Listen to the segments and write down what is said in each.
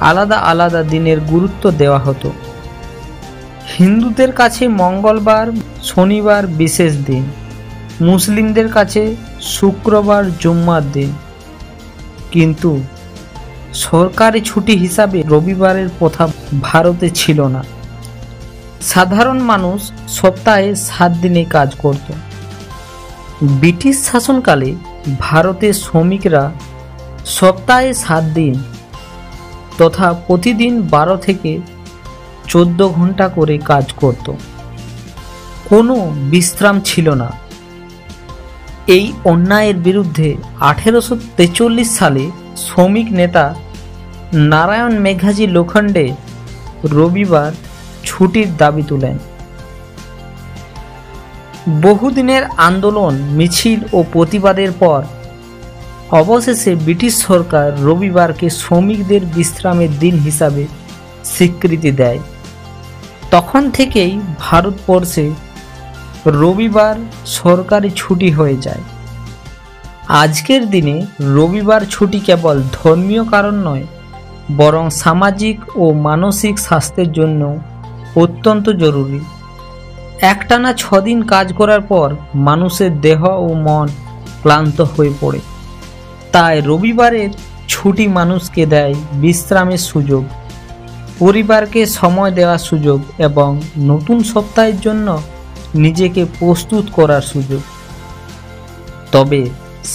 আলাদা আলাদা দিনের গুরুত্ব দেওয়া হতো। হিন্দুদের কাছে মঙ্গলবার, শনিবার বিশেষ দিন, মুসলিমদের কাছে শুক্রবার জুম্মার দিন। কিন্তু সরকারি ছুটি হিসাবে রবিবারের প্রথা ভারতে ছিল না। সাধারণ মানুষ সপ্তাহে 7 দিনে কাজ করত। ব্রিটিশ শাসনকালে ভারতের শ্রমিকরা সপ্তাহে 7 দিন তথা প্রতিদিন 12 থেকে 14 ঘন্টা করে কাজ করত। কোনো বিশ্রাম ছিল না। এই অন্যায়ের বিরুদ্ধে 1843 সালে শ্রমিক নেতা নারায়ণ মেঘাজি লোখণ্ডে রবিবার ছুটির দাবি তোলেন। বহুদিনের আন্দোলন, মিছিল ও প্রতিবাদের পর অবশেষে ব্রিটিশ সরকার রবিবারকে শ্রমিকদের বিশ্রামের দিন হিসাবে স্বীকৃতি দেয়। তখন থেকেই ভারতবর্ষে রবিবার সরকারি ছুটি হয়ে যায়। আজকের দিনে রবিবার ছুটি কেবল ধর্মীয় কারণ নয়, বরং সামাজিক ও মানসিক স্বাস্থ্যের জন্য অত্যন্ত জরুরি। একটানা 6 দিন কাজ করার পর মানুষের দেহ ও মন ক্লান্ত হয়ে পড়ে। তাই রবিবারের ছুটি মানুষকে দেয় বিশ্রামের সুযোগ, পরিবারকে সময় দেওয়ার সুযোগ এবং নতুন সপ্তাহের জন্য নিজেকে প্রস্তুত করার সুযোগ। তবে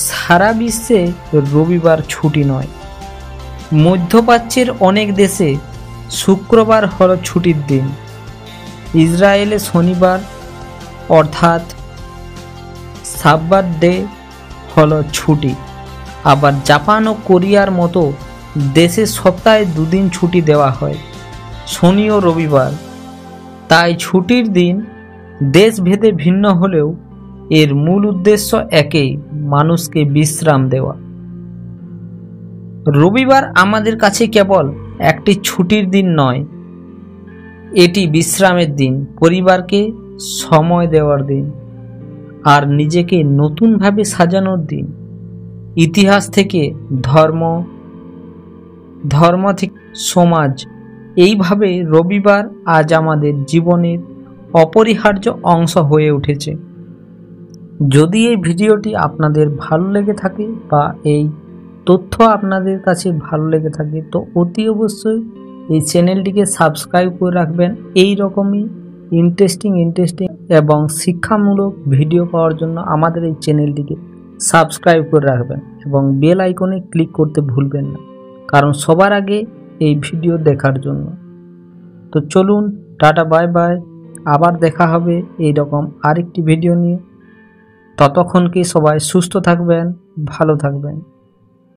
সারা বিশ্বে রবিবার ছুটি নয়। মধ্যপ্রাচ্যের অনেক দেশে শুক্রবার হলো ছুটির দিন। ইসরায়েলে শনিবার অর্থাৎ সাব্বাত ডে হলো ছুটি। আবার জাপান ও কোরিয়ার মতো দেশে সপ্তাহে 2 দিন ছুটি দেওয়া হয়, শনি ও রবিবার। তাই ছুটির দিন দেশভেদে ভিন্ন হলেও এর মূল উদ্দেশ্য একই, মানুষকে বিশ্রাম দেওয়া। রবিবার আমাদের কাছে কেবল একটি ছুটির দিন নয়, এটি বিশ্রামের দিন, পরিবারকে সময় দেওয়ার দিন আর নিজেকে নতুনভাবে সাজানোর দিন। ইতিহাস থেকে ধর্ম, ধর্ম থেকে সমাজ, এইভাবে রবিবার আজ আমাদের জীবনের অপরিহার্য অংশ হয়ে উঠেছে। যদি এই ভিডিওটি আপনাদের ভালো লেগে থাকে বা এই তথ্য আপনাদের কাছে ভালো লেগে থাকে তো অতি অবশ্যই এই চ্যানেলটিকে সাবস্ক্রাইব করে রাখবেন। এই রকমই ইন্টারেস্টিং এবং শিক্ষামূলক ভিডিও পাওয়ার জন্য আমাদের এই চ্যানেলটিকে সাবস্ক্রাইব করে রাখবেন এবং বেল আইকনে ক্লিক করতে ভুলবেন না, কারণ সবার আগে এই ভিডিও দেখার জন্য। তো চলুন, টাটা, বাই বাই। আবার দেখা হবে এই রকম আরেকটি ভিডিও নিয়ে। ততক্ষণকে সবাই সুস্থ থাকবেন, ভালো থাকবেন।